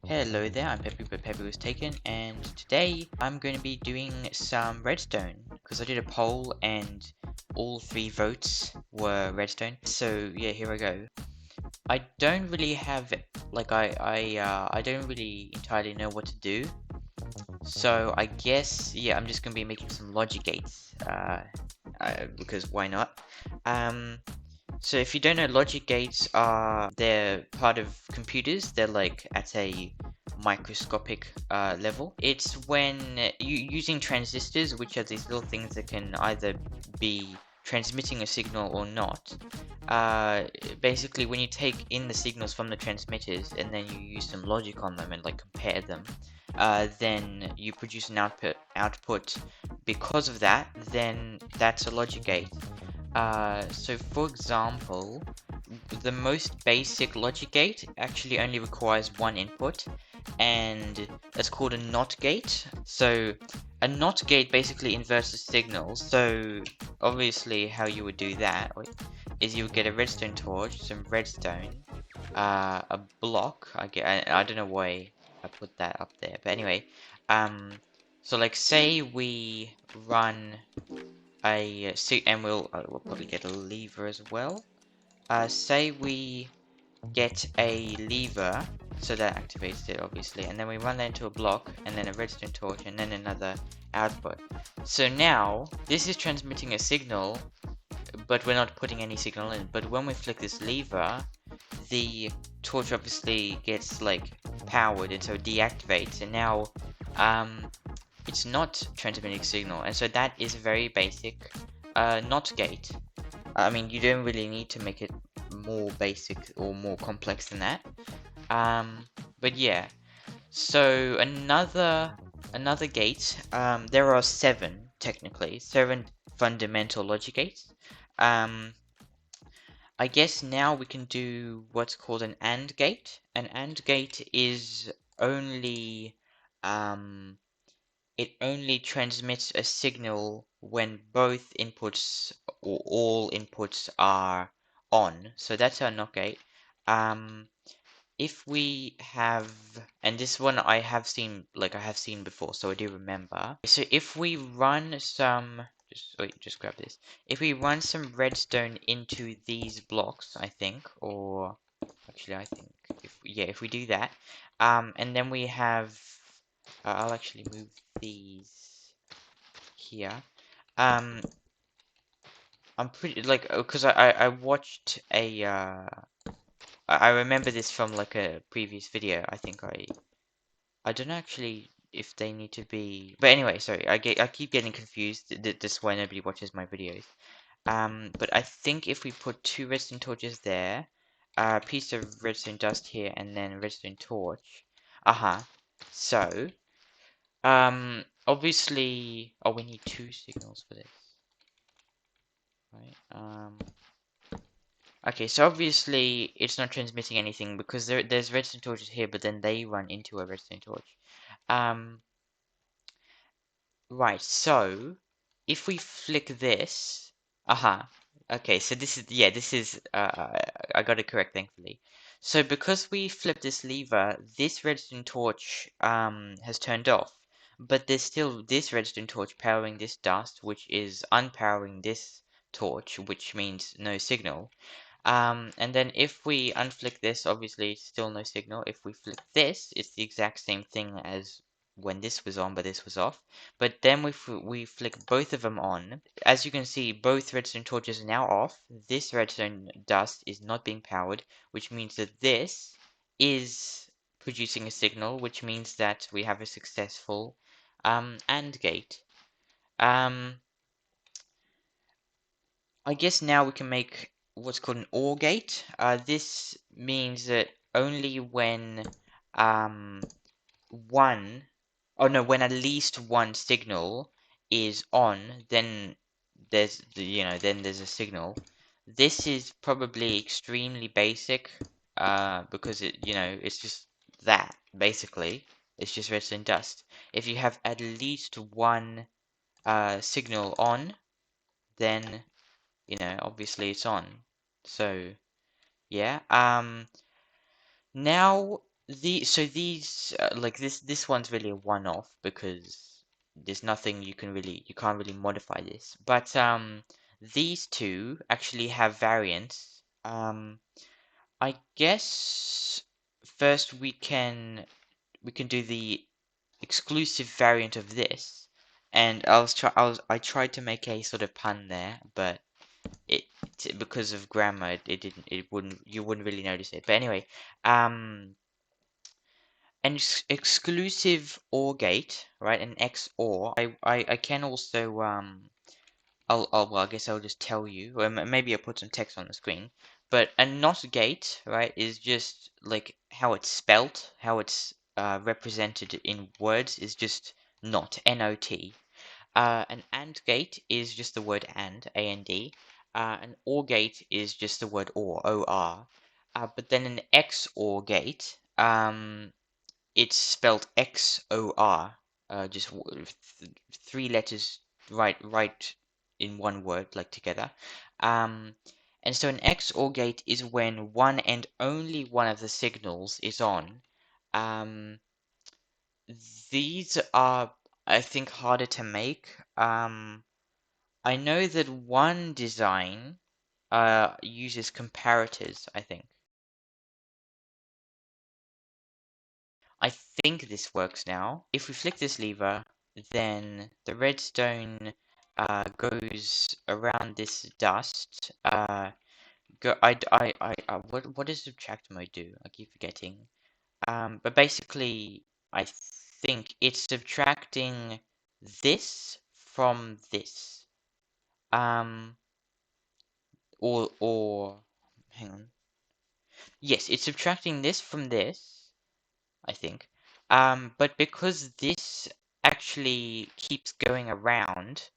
Hello there, I'm Peppy, but PeppyWasTaken, and today I'm going to be doing some redstone, because I did a poll and all 3 votes were redstone. So yeah, here I go. I don't really have, I don't really entirely know what to do. So I guess, yeah, I'm just going to be making some logic gates, because why not? So if you don't know, logic gates they're part of computers. They're like at a microscopic level. It's when you using transistors, which are these little things that can either be transmitting a signal or not. Basically, when you take in the signals from the transmitters and then you use some logic on them and like compare them, then you produce an output. Because of that, then that's a logic gate. So for example, the most basic logic gate actually only requires one input, and that's called a NOT gate. So a NOT gate basically inverts the signal. So obviously how you would do that is you would get a redstone torch, some redstone, a block. I don't know why I put that up there, but anyway, so like say we run and we'll probably get a lever as well. Say we get a lever, so that activates it obviously, and then we run that into a block, and then a redstone torch, and then another output. So now this is transmitting a signal, but we're not putting any signal in. But when we flick this lever, the torch obviously gets like powered, and so it deactivates, and now it's not transmitting signal, and so that is a very basic NOT gate. I mean, you don't really need to make it more basic or more complex than that. But yeah. So another gate. There are 7 technically, 7 fundamental logic gates. Um, I guess now we can do what's called an AND gate. An AND gate is only it only transmits a signal when both inputs or all inputs are on. So that's our NOT gate. If we have, and this one I have seen before, so I do remember. So if we run some, just grab this. If we run some redstone into these blocks, I think, or actually I think, if we do that, and then we have, I'll actually move these here. I'm pretty like, because I watched a I remember this from like a previous video. I don't know actually if they need to be, but anyway, sorry, I keep getting confused. That's why nobody watches my videos. But I think if we put 2 redstone torches there, a piece of redstone dust here, and then a redstone torch. So, obviously, oh, we need 2 signals for this, right? Okay, so obviously it's not transmitting anything because there's redstone torches here, but then they run into a redstone torch. Right, so if we flick this, okay, so this is I got it correct, thankfully. So because we flipped this lever, this redstone torch has turned off, but there's still this redstone torch powering this dust, which is unpowering this torch, which means no signal. And then if we unflick this, obviously still no signal. If we flick this, it's the exact same thing as when this was on, but this was off. But then if we flick both of them on, as you can see, both redstone torches are now off. This redstone dust is not being powered, which means that this is producing a signal, which means that we have a successful AND gate. I guess now we can make what's called an OR gate. This means that only when when at least one signal is on, then there's a signal. This is probably extremely basic, because it's just that basically. It's just redstone dust. If you have at least one signal on, then obviously it's on. So yeah. Now these like this one's really a one-off because there's nothing you can't really modify this. But these two actually have variants. I guess first we can do the exclusive variant of this, and I tried to make a sort of pun there, but it because of grammar it wouldn't you wouldn't really notice it. But anyway, um. An exclusive OR gate, right? An XOR. I can also well, I guess I'll just tell you, or maybe I'll put some text on the screen. But a NOT gate, right, is just like how it's spelt, how it's represented in words is just NOT, N-O-T. An AND gate is just the word AND, A-N-D. An OR gate is just the word OR, O-R. But then an XOR gate, it's spelled XOR, just three letters right in one word, like together. Um, and so an XOR gate is when one and only one of the signals is on. Um, these are, I think, harder to make. I know that one design uses comparators, I think. I think this works now. If we flick this lever, then the redstone goes around this dust. What does subtract mode do? I keep forgetting. But basically, I think it's subtracting this from this. Um, or hang on. Yes, it's subtracting this from this. I think. But because this actually keeps going around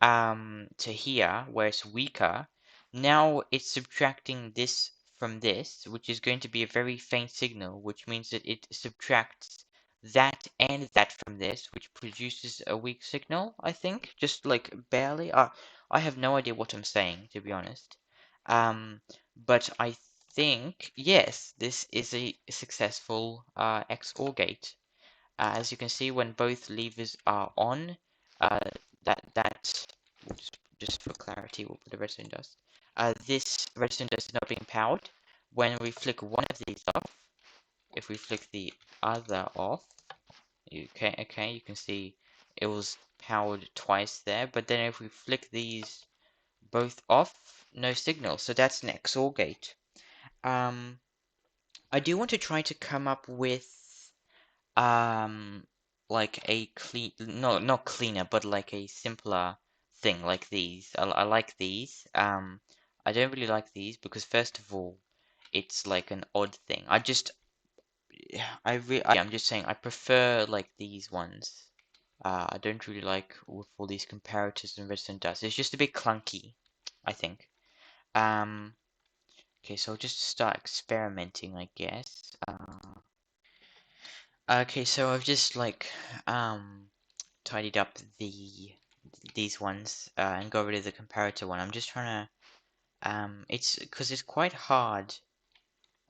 to here, where it's weaker, now it's subtracting this from this, which is going to be a very faint signal, which means that it subtracts that and that from this, which produces a weak signal, I think, just like barely. I have no idea what I'm saying, to be honest. Um, but I think, yes, this is a successful XOR gate. As you can see, when both levers are on, uh, that just for clarity, we'll put a redstone dust. This redstone dust is not being powered. When we flick one of these off, if we flick the other off, okay, you can see it was powered twice there. But then if we flick these both off, no signal. So that's an XOR gate. Um, I do want to try to come up with um like a clean no not cleaner but like a simpler thing like these. I like these. I don't really like these because first of all it's like an odd thing. I'm just saying I prefer like these ones. I don't really like with all these comparators and redstone dust. It's just a bit clunky, I think. Um okay, so I'll just start experimenting, I guess. Okay, so I've just like tidied up these ones and got rid of the comparator one. I'm just trying to it's because it's quite hard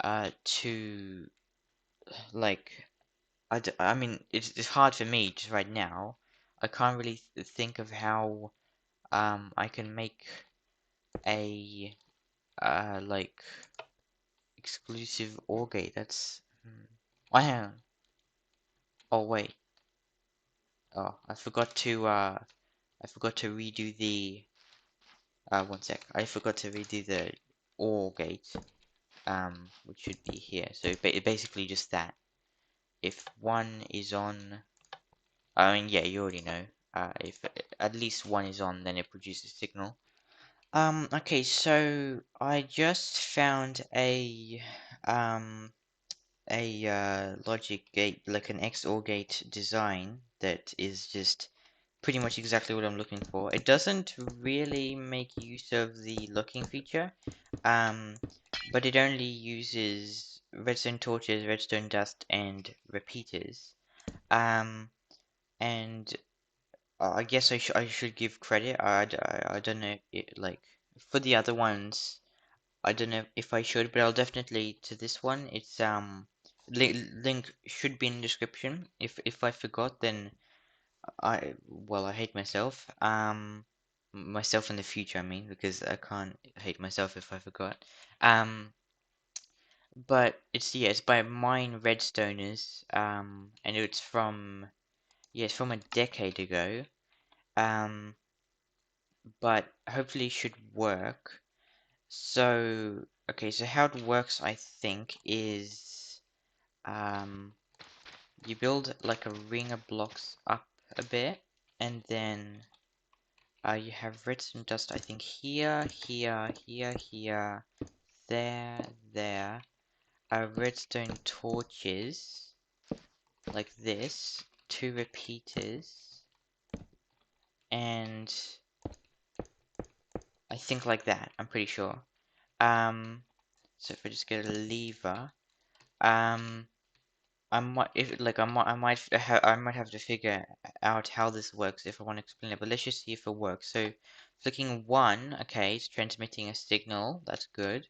to like I mean it's hard for me just right now. I can't really think of how I can make a like exclusive OR gate. That's I am. Oh wait. Oh, I forgot to redo the one sec. I forgot to redo the OR gate, which should be here. So basically just that. If one is on, I mean, yeah, you already know. If at least one is on, then it produces signal. Okay, so I just found um, a logic gate, like an XOR gate design that is just pretty much exactly what I'm looking for. It doesn't really make use of the looking feature, um, but it only uses redstone torches, redstone dust, and repeaters. Um, and I guess I should give credit. I don't know like for the other ones. I don't know if I should, but I'll definitely to this one. It's Link should be in the description. If I forgot, then I hate myself. Myself in the future, I mean, because I can't hate myself if I forgot. Um, but it's by Mine Redstoners. And it's from a decade ago. Um, but hopefully it should work. So okay, so how it works, I think, is you build like a ring of blocks up a bit, and then you have redstone dust, I think, here, there. Redstone torches, like this, 2 repeaters, and I think like that, I'm pretty sure. So if I just get a lever, I might, if like I might have to figure out how this works if I want to explain it. But let's just see if it works. So, flicking one, okay, it's transmitting a signal. That's good.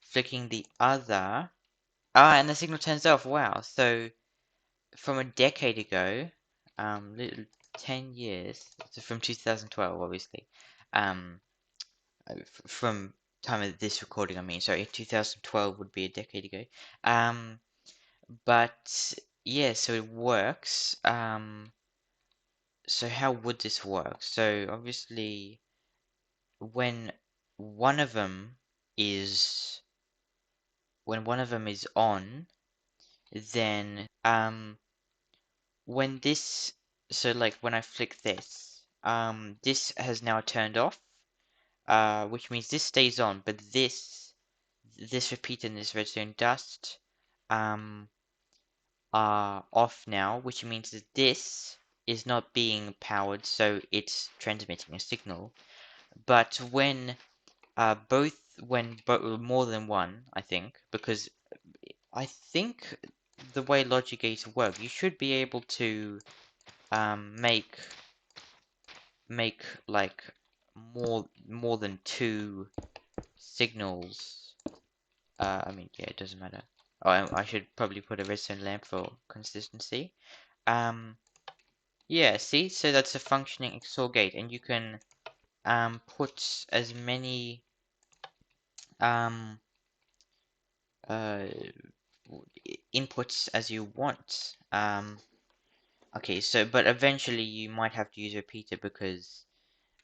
Flicking the other, and the signal turns off. Wow. So from a decade ago, little 10 years, so from 2012, obviously, um, from time of this recording, I mean, sorry, 2012 would be a decade ago. But yeah, so it works. So how would this work? So obviously, when one of them is when one of them is on, then when this so like when I flick this, this has now turned off, which means this stays on, but this repeater and this redstone dust, um are off now, which means that this is not being powered, so it's transmitting a signal. But when more than one, I think, because I think the way logic gates work, you should be able to make like more than two signals. I mean, yeah, it doesn't matter. Oh, I should probably put a redstone lamp for consistency. Um, Yeah, see, so that's a functioning XOR gate, and you can put as many um uh inputs as you want. Okay, so but eventually you might have to use a repeater because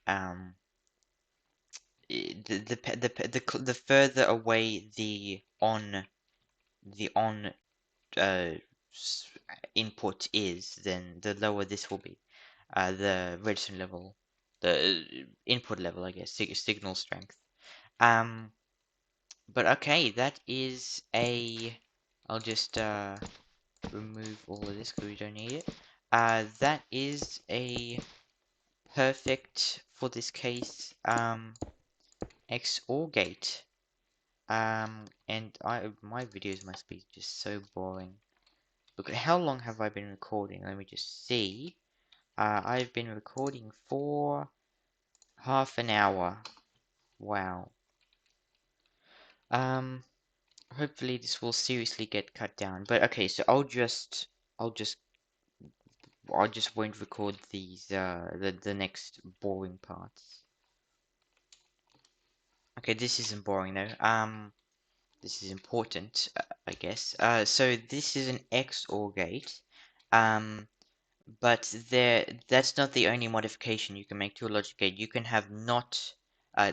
um the further away the on uh input is, then the lower this will be. The redstone level, the input level, I guess, signal strength. Um, but okay, that is a. I'll just remove all of this because we don't need it. That is a perfect for this case. XOR gate. And my videos must be just so boring. Look, how long have I been recording? Let me just see. I've been recording for half an hour. Wow. Um, Hopefully this will seriously get cut down. But okay, so I'll just I just won't record these the next boring parts. Okay, this isn't boring though. This is important, I guess. So this is an XOR gate. Um, but that's not the only modification you can make to a logic gate. You can have not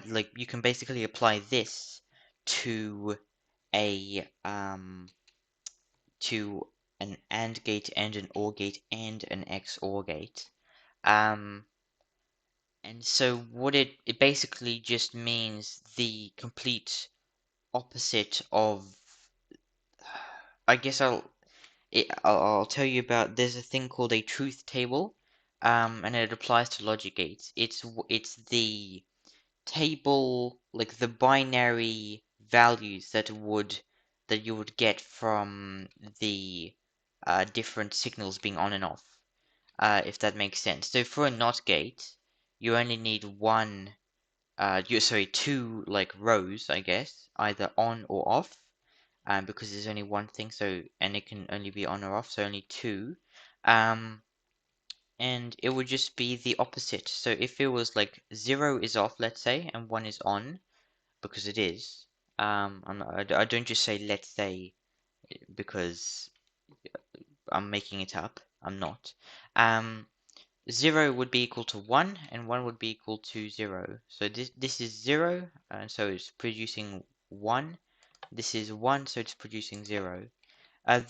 like you can basically apply this to a to an AND gate and an OR gate and an XOR gate. Um, and so what it basically just means the complete opposite of. I guess I'll tell you about. There's a thing called a truth table, and it applies to logic gates. It's the table, like the binary values that you would get from the different signals being on and off, if that makes sense. So for a NOT gate, you only need two like rows, I guess, either on or off. because there's only one thing, so and it can only be on or off, so only two. Um, and it would just be the opposite. So if it was like 0 is off, let's say, and 1 is on, because it is. I don't just say let's say because I'm making it up. I'm not. Um, 0 would be equal to 1, and 1 would be equal to 0. So this is 0, and so it's producing 1. This is 1, so it's producing 0.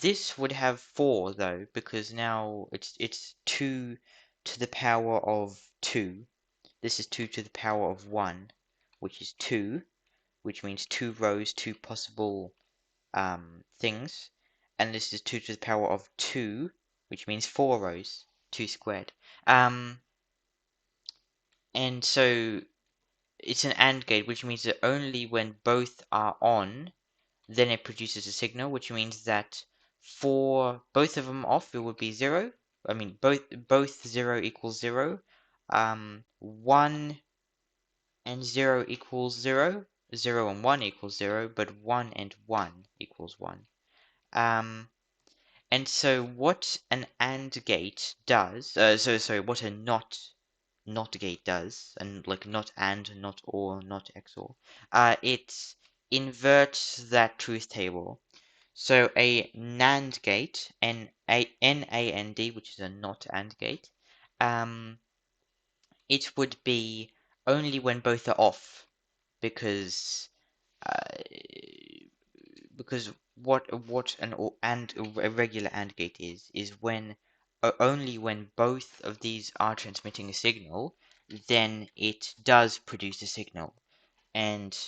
This would have 4 though, because now it's 2 to the power of 2. This is 2 to the power of 1, which is 2, which means 2 rows, 2 possible things. And this is 2 to the power of 2, which means 4 rows, 2 squared. And so it's an AND gate, which means that only when both are on, then it produces a signal, which means that for both of them off, it would be 0. I mean, both 0 equals 0. 1 and 0 equals 0. 0 and 1 equals 0, but 1 and 1 equals 1. And so what an AND gate does, what a not gate does, and like not AND, not OR, not XOR, it inverts that truth table. So a NAND gate, N-A-N-D, which is a not AND gate, it would be only when both are off, because uh, what a regular AND gate is when only when both of these are transmitting a signal, then it does produce a signal. And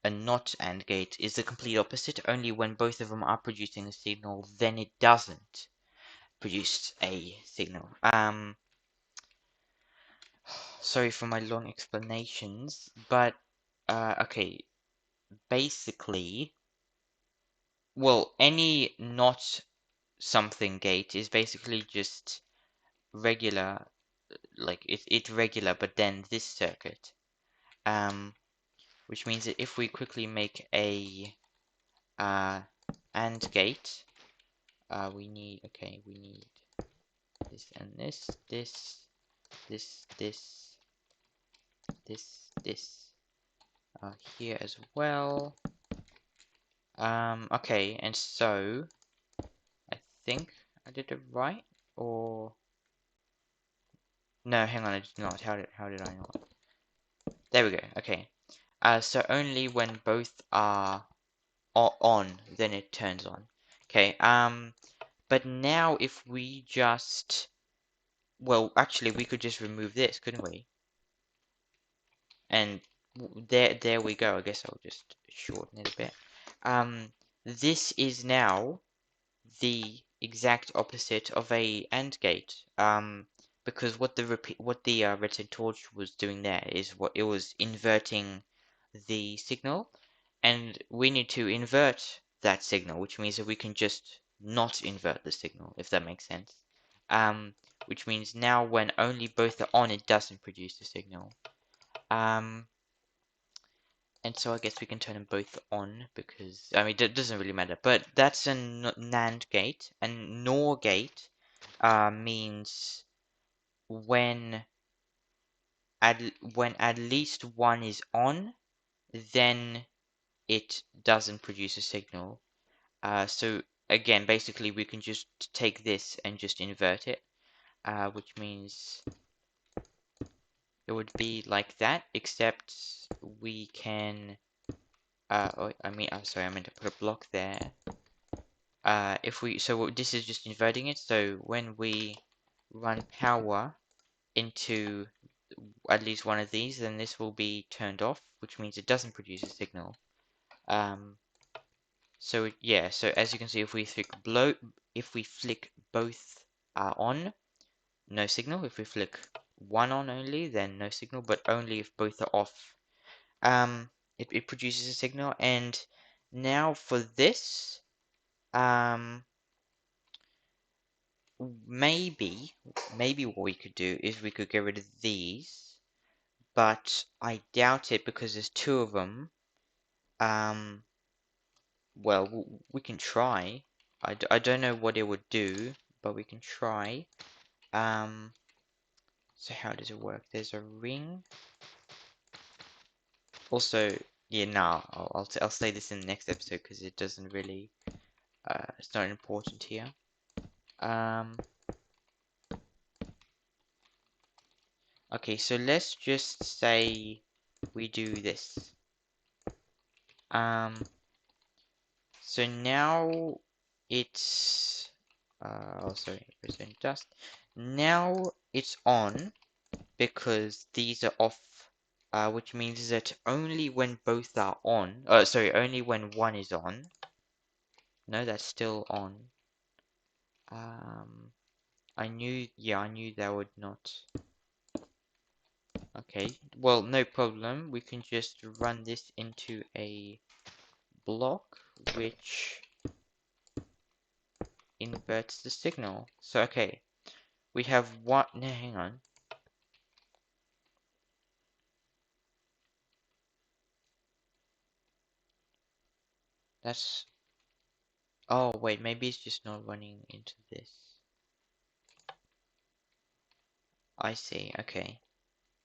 a not AND gate is the complete opposite. Only when both of them are producing a signal, then it doesn't produce a signal. Sorry for my long explanations, but okay, basically, well, any not something gate is basically just regular, like it's regular, but then this circuit, which means that if we quickly make a AND gate, we need this and this, this here as well. Okay, and so I think I did it right, or no, hang on, I did not. How did I not? There we go. Okay. So only when both are on, then it turns on. Okay. But now if we just, well, actually, we could just remove this, couldn't we? And there we go. I guess I'll just shorten it a bit. This is now the exact opposite of a AND gate. Because what the redstone torch was doing there is what it was inverting the signal, and we need to invert that signal, which means that we can just not invert the signal, if that makes sense. Which means now when only both are on, it doesn't produce the signal. And so I guess we can turn them both on because, I mean, it doesn't really matter. But that's a NAND gate. And NOR gate means when at least one is on, then it doesn't produce a signal. So again, basically we can just take this and just invert it, which means it would be like that, except we can sorry, I meant to put a block there. This is just inverting it, so when we run power into at least one of these, then this will be turned off, which means it doesn't produce a signal. So as you can see, if we flick both on, no signal. If we flick one on only, then no signal, but only if both are off. It produces a signal. And now for this, maybe what we could do is we could get rid of these, but I doubt it because there's two of them. well, we can try. I don't know what it would do, but we can try. So how does it work? There's a ring. Also, yeah, nah, I'll say this in the next episode because it doesn't really, it's not important here. Okay, so let's just say we do this. So now it's, oh sorry, present dust. Now it's on because these are off, which means that only when both are on, sorry, only when one is on. No, that's still on. I knew that would not. Okay, well, no problem. We can just run this into a block, which inverts the signal. So, okay, we have one. No, hang on. That's. Oh, wait, maybe it's just not running into this. I see, okay.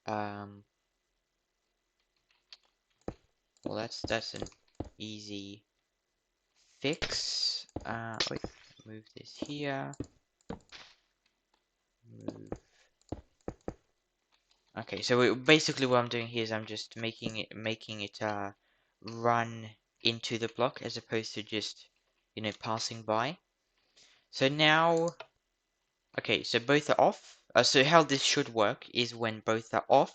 Well, that's an easy fix. Wait, move this here. Move. Okay, so basically what I'm doing here is I'm just making it run into the block as opposed to just, you know, passing by. So now, okay, so both are off. So how this should work is when both are off,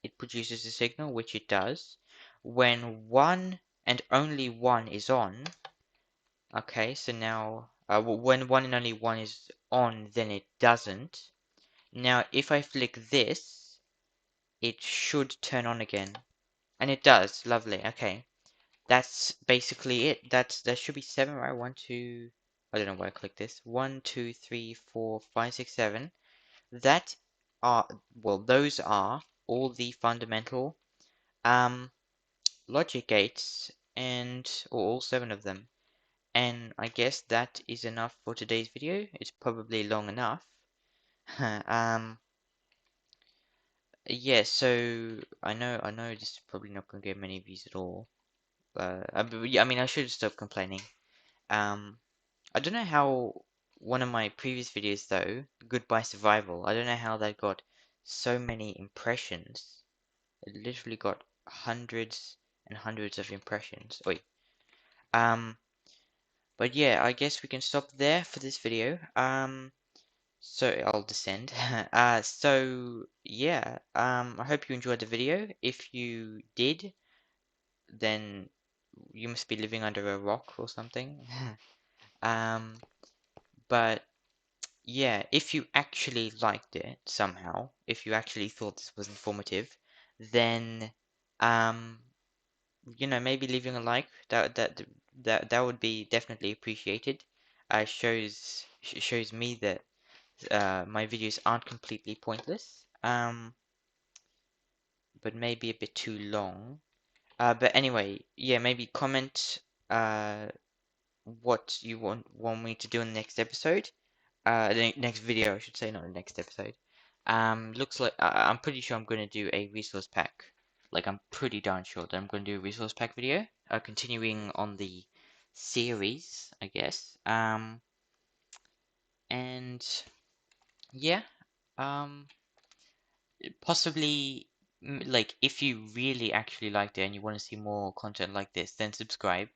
it produces a signal, which it does. When one and only one is on, okay, so now when one and only one is on, then it doesn't. Now, if I flick this, it should turn on again. And it does. Lovely. Okay. That's basically it. That should be 7, right? 1, 2. I don't know why I clicked this. 1, 2, 3, 4, 5, 6, 7. That are, well, those are all the fundamental um logic gates, and or all 7 of them. And I guess that is enough for today's video. It's probably long enough. Yeah, so I know this is probably not gonna get many views at all. Yeah, I mean, I should stop complaining. Um, I don't know how one of my previous videos though, Goodbye Survival, I don't know how that got so many impressions. It literally got hundreds and hundreds of impressions. Wait. Um, but yeah, I guess we can stop there for this video. So I'll descend. So yeah, I hope you enjoyed the video. If you did, then you must be living under a rock or something. Um, but yeah, if you actually liked it somehow, if you actually thought this was informative, then um, you know, maybe leaving a like that would be definitely appreciated. Shows me that my videos aren't completely pointless. But maybe a bit too long. But anyway, yeah, maybe comment what you want me to do in the next episode. The next video, I should say, not the next episode. Looks like I'm pretty sure I'm going to do a resource pack. Like, I'm pretty darn sure that I'm going to do a resource pack video. Continuing on the series, I guess. And yeah. Um, Possibly, like, if you really actually liked it and you want to see more content like this, then subscribe,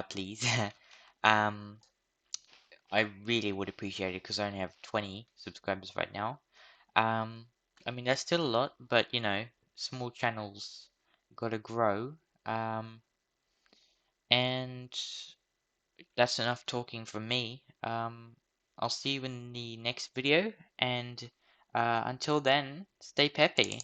please. um, I really would appreciate it because I only have 20 subscribers right now. Um, I mean, that's still a lot, but you know, small channels gotta grow. Um, and that's enough talking from me. I'll see you in the next video, and until then, stay peppy.